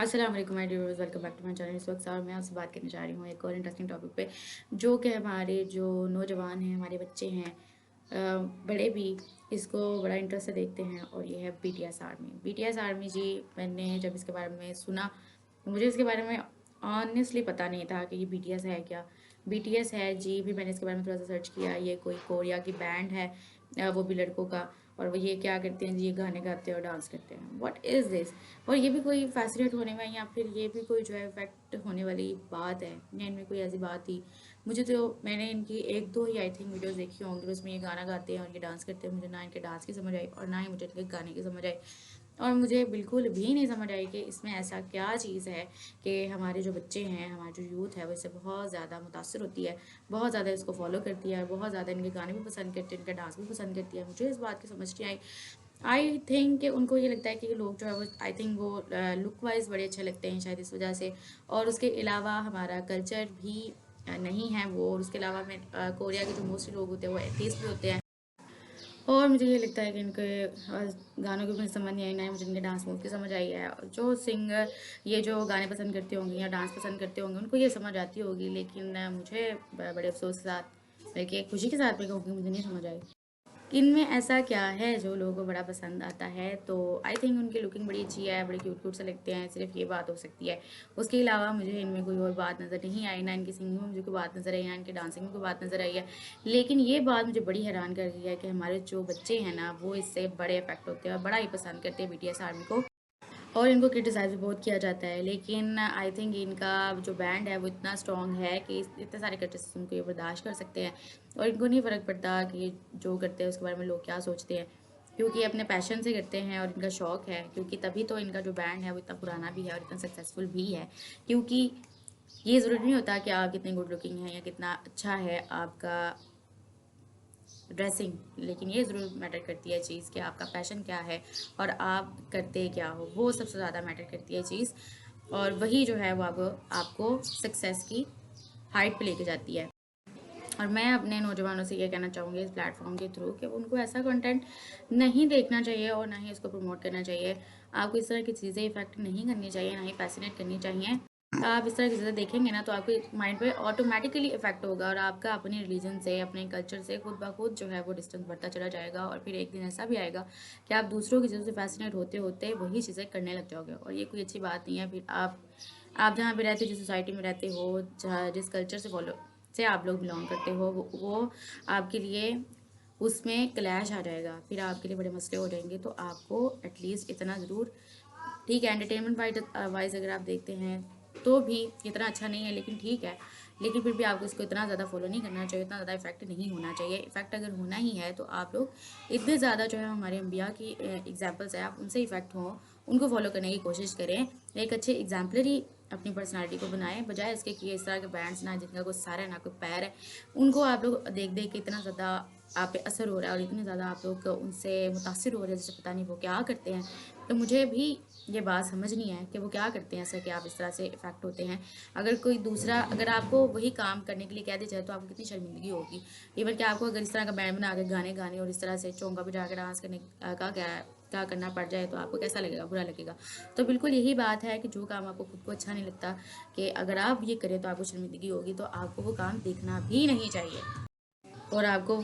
अस्सलाम वालेकुम my dear viewers, welcome back to my channel. इस वक्त और मैं आपसे बात करने जा रही हूँ एक और इंटरेस्टिंग टॉपिक पे, जो कि हमारे जो नौजवान हैं, हमारे बच्चे हैं, बड़े भी इसको बड़ा इंटरेस्ट से देखते हैं, और ये है बीटीएस आर्मी। बीटीएस आर्मी जी, मैंने जब इसके बारे में सुना, मुझे इसके बारे में ऑनेस्टली पता नहीं था कि ये बीटीएस है क्या। बीटीएस है जी, फिर मैंने इसके बारे में थोड़ा सा सर्च किया। ये कोई कोरिया की बैंड है, वो भी लड़कों का। और वो ये क्या करते हैं जी, ये गाने गाते हैं और डांस करते हैं। What is this? और ये भी कोई फैसिनेट होने में, या फिर ये भी कोई जो है इफेक्ट होने वाली बात है, या इनमें कोई ऐसी बात थी? मुझे तो, मैंने इनकी एक दो ही आई थिंक वीडियोस देखी होंगी, उसमें ये गाना गाते हैं और ये डांस करते हैं। मुझे ना इनके डांस की समझ आई और ना ही मुझे इनके गाने की समझ आई। और मुझे बिल्कुल भी नहीं समझ आई कि इसमें ऐसा क्या चीज़ है कि हमारे जो बच्चे हैं, हमारी जो यूथ है, वो इससे बहुत ज़्यादा मुतासर होती है, बहुत ज़्यादा इसको फॉलो करती है, बहुत ज़्यादा इनके गाने भी पसंद करती है, इनका डांस भी पसंद करती है। मुझे इस बात की समझ नहीं आई। आई थिंक कि उनको ये लगता है कि लोग जो है वो, आई थिंक वो लुक वाइज बड़े अच्छे लगते हैं शायद इस वजह से। और उसके अलावा हमारा कल्चर भी नहीं है वो। और उसके अलावा में कोरिया के जो मोस्टली लोग होते हैं वो एथीस्ट भी होते हैं। और मुझे ये लगता है कि इनके गानों की मुझे समझ नहीं आई, ना ही मुझे इनके डांस मूव की समझ आई है। जो सिंगर ये जो गाने पसंद करते होंगे या डांस पसंद करते होंगे, उनको ये समझ आती होगी, लेकिन मुझे बड़े अफसोस के साथ, बल्कि खुशी के साथ मैं कहूँगी, मुझे नहीं समझ आई। इनमें ऐसा क्या है जो लोगों को बड़ा पसंद आता है? तो आई थिंक उनकी लुकिंग बड़ी अच्छी है, बड़े क्यूट क्यूट से लगते हैं, सिर्फ ये बात हो सकती है। उसके अलावा मुझे इनमें कोई और बात नज़र नहीं आई, ना इनकी सिंगिंग में मुझे कोई बात नज़र आई, ना इनकी डांसिंग में कोई बात नज़र आई है। लेकिन ये बात मुझे बड़ी हैरान कर रही है कि हमारे जो बच्चे हैं ना, वो इससे बड़े अफेक्ट होते हैं और बड़ा ही पसंद करते हैं बीटीएस आर्मी को। और इनको क्रिटिसाइज़ भी बहुत किया जाता है, लेकिन आई थिंक इनका जो बैंड है वो इतना स्ट्रॉन्ग है कि इतने सारे क्रिटिसिज्म को ये बर्दाश्त कर सकते हैं। और इनको नहीं फ़र्क पड़ता कि जो करते हैं उसके बारे में लोग क्या सोचते हैं, क्योंकि ये अपने पैशन से करते हैं और इनका शौक़ है। क्योंकि तभी तो इनका जो बैंड है वो इतना पुराना भी है और इतना सक्सेसफुल भी है। क्योंकि ये ज़रूरी नहीं होता कि आप कितने गुड लुकिंग हैं या कितना अच्छा है आपका ड्रेसिंग, लेकिन ये ज़रूर मैटर करती है चीज़ कि आपका पैशन क्या है और आप करते क्या हो। वो सबसे ज़्यादा मैटर करती है चीज़, और वही जो है वो आपको सक्सेस की हाइट पे लेके जाती है। और मैं अपने नौजवानों से ये कहना चाहूँगी इस प्लेटफॉर्म के थ्रू कि उनको ऐसा कंटेंट नहीं देखना चाहिए और ना ही इसको प्रमोट करना चाहिए। आपको इस तरह की चीज़ें इफेक्ट नहीं करनी चाहिए, ना ही फैसिनेट करनी चाहिए। आप इस तरह की चीज़ें देखेंगे ना, तो आपके माइंड पे ऑटोमेटिकली इफेक्ट होगा और आपका अपने रिलीजन से, अपने कल्चर से खुद ब खुद जो है वो डिस्टेंस बढ़ता चला जाएगा। और फिर एक दिन ऐसा भी आएगा कि आप दूसरों की चीज़ों से फैसिनेट होते होते वही चीज़ें करने लग जाओगे, और ये कोई अच्छी बात नहीं है। फिर आप जहाँ पे रहते हो, जिस सोसाइटी में रहते हो, जहाँ जिस कल्चर से आप लोग बिलोंग करते हो, वो आपके लिए उसमें क्लैश आ जाएगा, फिर आपके लिए बड़े मसले हो जाएंगे। तो आपको एटलीस्ट इतना ज़रूर, ठीक है, एंटरटेनमेंट वाइज अगर आप देखते हैं तो भी इतना अच्छा नहीं है, लेकिन ठीक है। लेकिन फिर भी आपको इसको इतना ज़्यादा फॉलो नहीं करना चाहिए, इतना ज़्यादा इफेक्ट नहीं होना चाहिए। इफेक्ट अगर होना ही है तो आप लोग इतने ज़्यादा जो है हमारे अम्बिया की एग्जाम्पल्स है, आप उनसे इफेक्ट हो, उनको फॉलो करने की कोशिश करें। एक अच्छे एग्जाम्पलरी अपनी पर्सनालिटी को बनाएं, बजाय इसके कि इस तरह के बैंड्स ना, जिनका कोई सर है ना कोई पैर है, उनको आप लोग देख देख के इतना ज़्यादा आप पे असर हो रहा है और इतने ज़्यादा आप लोग उनसे मुतासिर हो रहे हैं, जैसे पता नहीं वो क्या करते हैं। तो मुझे भी ये बात समझ नहीं है कि वो क्या करते हैं ऐसा कि आप इस तरह से इफेक्ट होते हैं। अगर कोई दूसरा, अगर आपको वही काम करने के लिए कह दिया जाए तो आपको कितनी शर्मिंदगी होगी। इवन कि आपको अगर इस तरह का बैंड बना के गाने गाने और इस तरह से चौंका बजा के डांस करने का क्या करना पड़ जाए, तो आपको कैसा लगेगा? बुरा लगेगा। तो बिल्कुल यही बात है कि जो काम आपको खुद को अच्छा नहीं लगता, कि अगर आप ये करें तो आपको शर्मिंदगी होगी, तो आपको वो काम देखना भी नहीं चाहिए। और आपको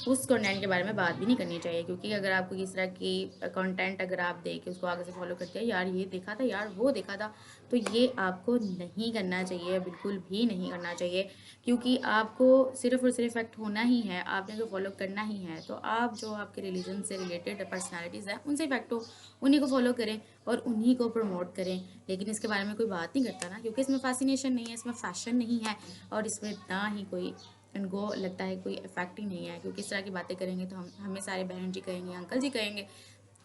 उस कंटेंट के बारे में बात भी नहीं करनी चाहिए, क्योंकि अगर आपको इस तरह की कंटेंट अगर आप देख के उसको आगे से फॉलो करते हैं, यार ये देखा था, यार वो देखा था, तो ये आपको नहीं करना चाहिए, बिल्कुल भी नहीं करना चाहिए। क्योंकि आपको सिर्फ और सिर्फ इफेक्ट होना ही है, आपने जो फॉलो करना ही है, तो आप जो आपके रिलीजन से रिलेटेड पर्सनैलिटीज़ हैं उनसे इफेक्ट हो, उन्हीं को फॉलो करें और उन्हीं को प्रमोट करें। लेकिन इसके बारे में कोई बात नहीं करता ना, क्योंकि इसमें फैसिनेशन नहीं है, इसमें फैशन नहीं है, और इसमें ना ही कोई, इनको लगता है कोई इफेक्ट ही नहीं है। क्योंकि इस तरह की बातें करेंगे तो हमें सारे बहन जी कहेंगे, अंकल जी कहेंगे।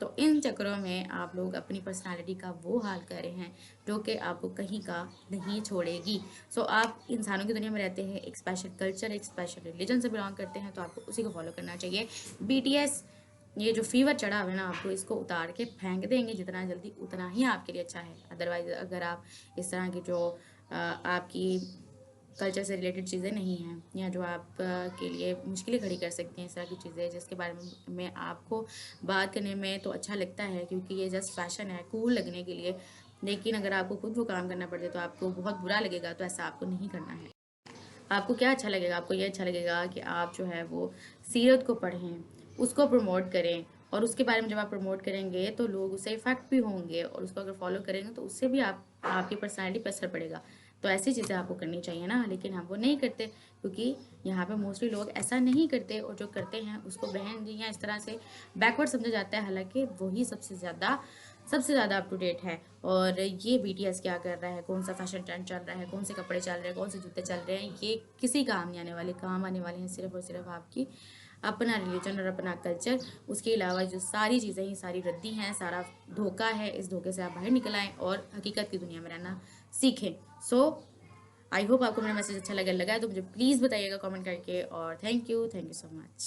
तो इन चक्करों में आप लोग अपनी पर्सनालिटी का वो हाल कर रहे हैं जो कि आपको कहीं का नहीं छोड़ेगी। सो आप इंसानों की दुनिया में रहते हैं, एक स्पेशल कल्चर, एक स्पेशल रिलीजन से बिलोंग करते हैं, तो आपको उसी को फॉलो करना चाहिए। बीटीएस, ये जो फीवर चढ़ा हुआ है ना, आपको इसको उतार के फेंक देंगे जितना जल्दी, उतना ही आपके लिए अच्छा है। अदरवाइज अगर आप इस तरह की जो आपकी कल्चर से रिलेटेड चीज़ें नहीं हैं, या जो आप के लिए मुश्किलें खड़ी कर सकती हैं, इस तरह की चीज़ें जिसके बारे में आपको बात करने में तो अच्छा लगता है क्योंकि ये जस्ट फैशन है, कूल लगने के लिए, लेकिन अगर आपको खुद वो काम करना पड़ जाए तो आपको बहुत बुरा लगेगा, तो ऐसा आपको नहीं करना है। आपको क्या अच्छा लगेगा? आपको ये अच्छा लगेगा कि आप जो है वो सीरत को पढ़ें, उसको प्रमोट करें, और उसके बारे में जब आप प्रमोट करेंगे तो लोग उससे इफ़ेक्ट भी होंगे, और उसको अगर फॉलो करेंगे तो उससे भी आपकी पर्सनैलिटी पे असर पड़ेगा। तो ऐसी चीज़ें आपको करनी चाहिए ना, लेकिन हम वो नहीं करते, क्योंकि यहाँ पे मोस्टली लोग ऐसा नहीं करते, और जो करते हैं उसको बहन जी या इस तरह से बैकवर्ड समझा जाता है, हालांकि वही सबसे ज़्यादा अप टू डेट है। और ये बीटीएस क्या कर रहा है, कौन सा फैशन ट्रेंड चल रहा है, कौन से कपड़े चल रहे हैं, कौन से जूते चल रहे हैं, ये किसी काम नहीं आने वाले। काम आने वाले हैं सिर्फ और सिर्फ आपकी अपना रिलीजन और अपना कल्चर। उसके अलावा जो सारी चीज़ें हैं, सारी रद्दी हैं, सारा धोखा है। इस धोखे से आप बाहर निकल आएँ और हकीकत की दुनिया में रहना सीखें। सो आई होप आपको मेरा मैसेज अच्छा लगा है तो मुझे प्लीज़ बताइएगा कमेंट करके, और थैंक यू सो मच।